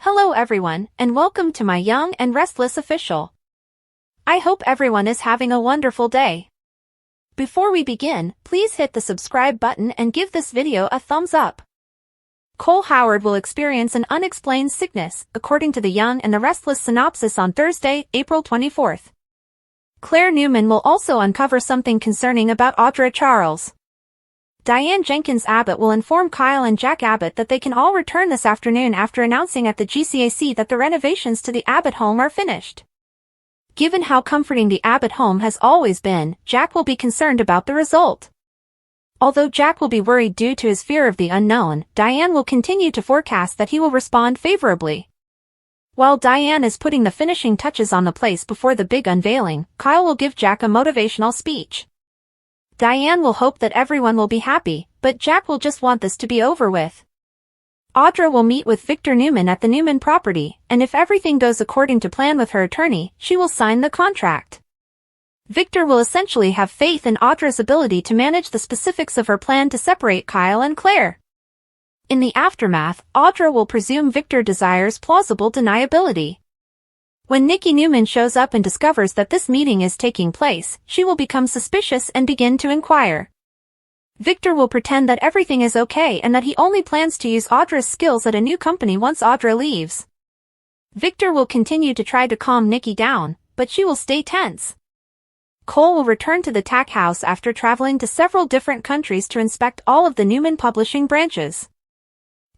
Hello everyone, and welcome to my Young and Restless official. I hope everyone is having a wonderful day. Before we begin, please hit the subscribe button and give this video a thumbs up. Cole Howard will experience an unexplained sickness, according to the Young and the Restless synopsis on Thursday, April 24th. Claire Newman will also uncover something concerning about Audra Charles. Diane Jenkins Abbott will inform Kyle and Jack Abbott that they can all return this afternoon after announcing at the GCAC that the renovations to the Abbott home are finished. Given how comforting the Abbott home has always been, Jack will be concerned about the result. Although Jack will be worried due to his fear of the unknown, Diane will continue to forecast that he will respond favorably. While Diane is putting the finishing touches on the place before the big unveiling, Kyle will give Jack a motivational speech. Diane will hope that everyone will be happy, but Jack will just want this to be over with. Audra will meet with Victor Newman at the Newman property, and if everything goes according to plan with her attorney, she will sign the contract. Victor will essentially have faith in Audra's ability to manage the specifics of her plan to separate Kyle and Claire. In the aftermath, Audra will presume Victor desires plausible deniability. When Nikki Newman shows up and discovers that this meeting is taking place, she will become suspicious and begin to inquire. Victor will pretend that everything is okay and that he only plans to use Audra's skills at a new company once Audra leaves. Victor will continue to try to calm Nikki down, but she will stay tense. Cole will return to the Tack House after traveling to several different countries to inspect all of the Newman publishing branches.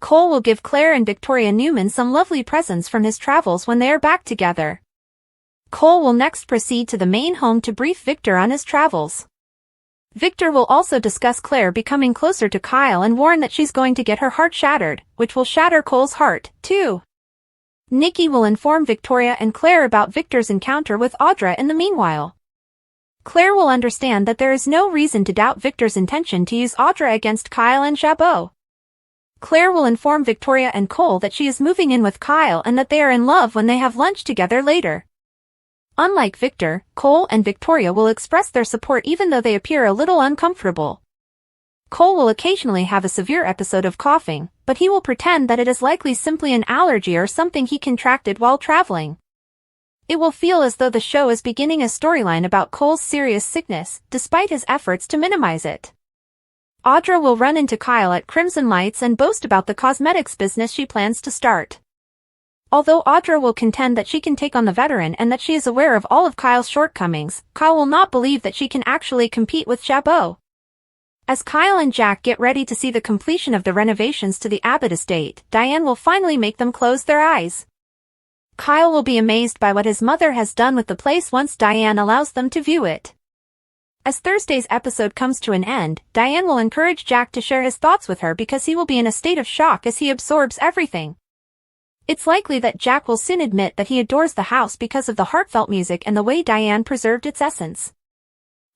Cole will give Claire and Victoria Newman some lovely presents from his travels when they are back together. Cole will next proceed to the main home to brief Victor on his travels. Victor will also discuss Claire becoming closer to Kyle and warn that she's going to get her heart shattered, which will shatter Cole's heart, too. Nikki will inform Victoria and Claire about Victor's encounter with Audra in the meanwhile. Claire will understand that there is no reason to doubt Victor's intention to use Audra against Kyle and Jabot. Claire will inform Victoria and Cole that she is moving in with Kyle and that they are in love when they have lunch together later. Unlike Victor, Cole and Victoria will express their support even though they appear a little uncomfortable. Cole will occasionally have a severe episode of coughing, but he will pretend that it is likely simply an allergy or something he contracted while traveling. It will feel as though the show is beginning a storyline about Cole's serious sickness, despite his efforts to minimize it. Audra will run into Kyle at Crimson Lights and boast about the cosmetics business she plans to start. Although Audra will contend that she can take on the veteran and that she is aware of all of Kyle's shortcomings, Kyle will not believe that she can actually compete with Jabot. As Kyle and Jack get ready to see the completion of the renovations to the Abbott estate, Diane will finally make them close their eyes. Kyle will be amazed by what his mother has done with the place once Diane allows them to view it. As Thursday's episode comes to an end, Diane will encourage Jack to share his thoughts with her because he will be in a state of shock as he absorbs everything. It's likely that Jack will soon admit that he adores the house because of the heartfelt music and the way Diane preserved its essence.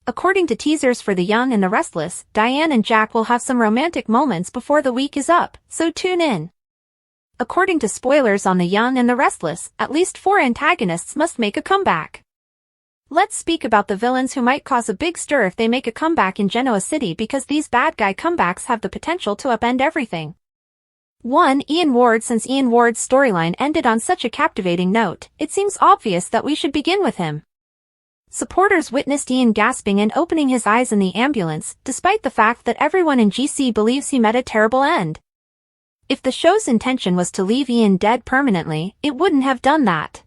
According to teasers for The Young and the Restless, Diane and Jack will have some romantic moments before the week is up, so tune in. According to spoilers on The Young and the Restless, at least 4 antagonists must make a comeback. Let's speak about the villains who might cause a big stir if they make a comeback in Genoa City because these bad guy comebacks have the potential to upend everything. 1. Ian Ward. Since Ian Ward's storyline ended on such a captivating note, it seems obvious that we should begin with him. Supporters witnessed Ian gasping and opening his eyes in the ambulance, despite the fact that everyone in GC believes he met a terrible end. If the show's intention was to leave Ian dead permanently, it wouldn't have done that.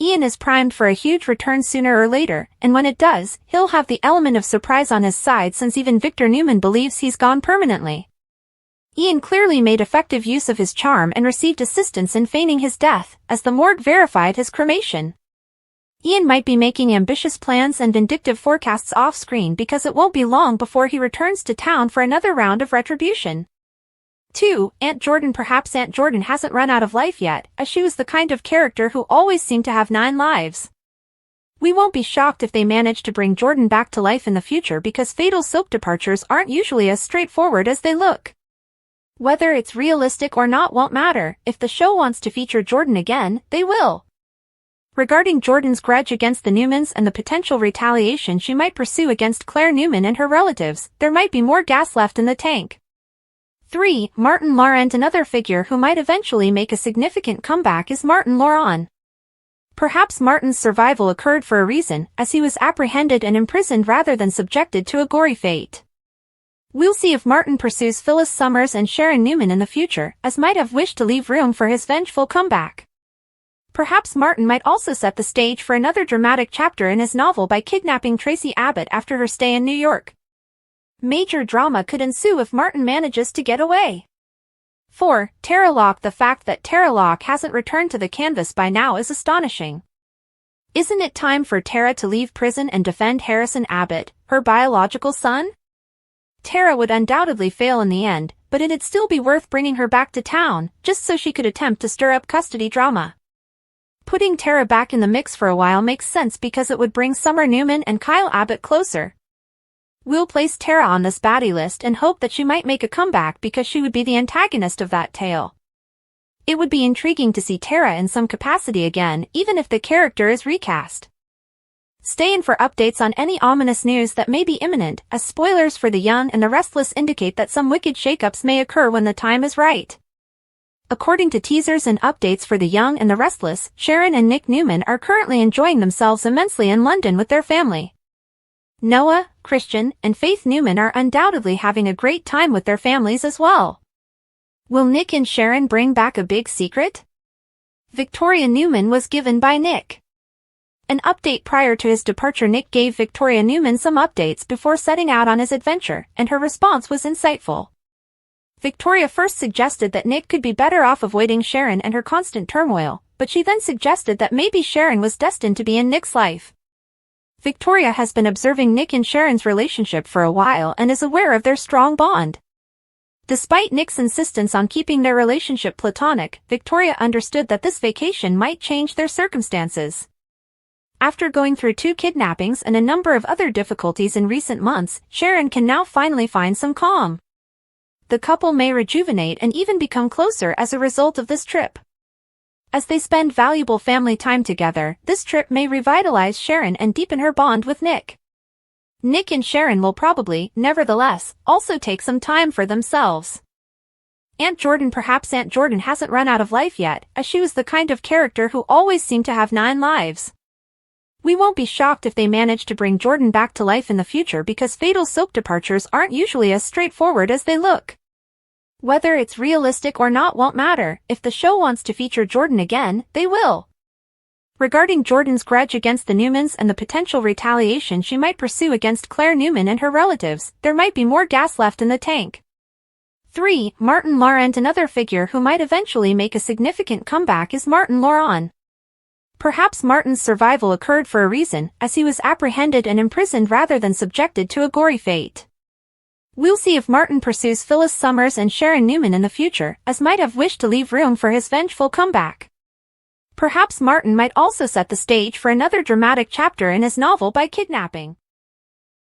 Ian is primed for a huge return sooner or later, and when it does, he'll have the element of surprise on his side since even Victor Newman believes he's gone permanently. Ian clearly made effective use of his charm and received assistance in feigning his death, as the morgue verified his cremation. Ian might be making ambitious plans and vindictive forecasts off-screen because it won't be long before he returns to town for another round of retribution. 2. Aunt Jordan. Perhaps Aunt Jordan hasn't run out of life yet, as she was the kind of character who always seemed to have 9 lives. We won't be shocked if they manage to bring Jordan back to life in the future because fatal soap departures aren't usually as straightforward as they look. Whether it's realistic or not won't matter. If the show wants to feature Jordan again, they will. Regarding Jordan's grudge against the Newmans and the potential retaliation she might pursue against Claire Newman and her relatives, there might be more gas left in the tank. 3. Martin Laurent. Another figure who might eventually make a significant comeback is Martin Laurent. Perhaps Martin's survival occurred for a reason, as he was apprehended and imprisoned rather than subjected to a gory fate. We'll see if Martin pursues Phyllis Summers and Sharon Newman in the future, as might have wished to leave room for his vengeful comeback. Perhaps Martin might also set the stage for another dramatic chapter in his novel by kidnapping Tracy Abbott after her stay in New York. Major drama could ensue if Martin manages to get away. 4. Tara Locke. The fact that Tara Locke hasn't returned to the canvas by now is astonishing. Isn't it time for Tara to leave prison and defend Harrison Abbott, her biological son? Tara would undoubtedly fail in the end, but it'd still be worth bringing her back to town, just so she could attempt to stir up custody drama. Putting Tara back in the mix for a while makes sense because it would bring Summer Newman and Kyle Abbott closer. We'll place Tara on this baddie list and hope that she might make a comeback because she would be the antagonist of that tale. It would be intriguing to see Tara in some capacity again, even if the character is recast. Stay in for updates on any ominous news that may be imminent, as spoilers for The Young and the Restless indicate that some wicked shakeups may occur when the time is right. According to teasers and updates for The Young and the Restless, Sharon and Nick Newman are currently enjoying themselves immensely in London with their family. Noah, Christian, and Faith Newman are undoubtedly having a great time with their families as well. Will Nick and Sharon bring back a big secret? Victoria Newman was given by Nick. An update prior to his departure. Nick gave Victoria Newman some updates before setting out on his adventure, and her response was insightful. Victoria first suggested that Nick could be better off avoiding Sharon and her constant turmoil, but she then suggested that maybe Sharon was destined to be in Nick's life. Victoria has been observing Nick and Sharon's relationship for a while and is aware of their strong bond. Despite Nick's insistence on keeping their relationship platonic, Victoria understood that this vacation might change their circumstances. After going through 2 kidnappings and a number of other difficulties in recent months, Sharon can now finally find some calm. The couple may rejuvenate and even become closer as a result of this trip. As they spend valuable family time together, this trip may revitalize Sharon and deepen her bond with Nick. Nick and Sharon will probably, nevertheless, also take some time for themselves. Aunt Jordan. Perhaps Aunt Jordan hasn't run out of life yet, as she was the kind of character who always seemed to have 9 lives. We won't be shocked if they manage to bring Jordan back to life in the future because fatal soap departures aren't usually as straightforward as they look. Whether it's realistic or not won't matter. If the show wants to feature Jordan again, they will. Regarding Jordan's grudge against the Newmans and the potential retaliation she might pursue against Claire Newman and her relatives, there might be more gas left in the tank. 3. Martin Laurent. Another figure who might eventually make a significant comeback is Martin Laurent. Perhaps Martin's survival occurred for a reason, as he was apprehended and imprisoned rather than subjected to a gory fate. We'll see if Martin pursues Phyllis Summers and Sharon Newman in the future, as might have wished to leave room for his vengeful comeback. Perhaps Martin might also set the stage for another dramatic chapter in his novel by kidnapping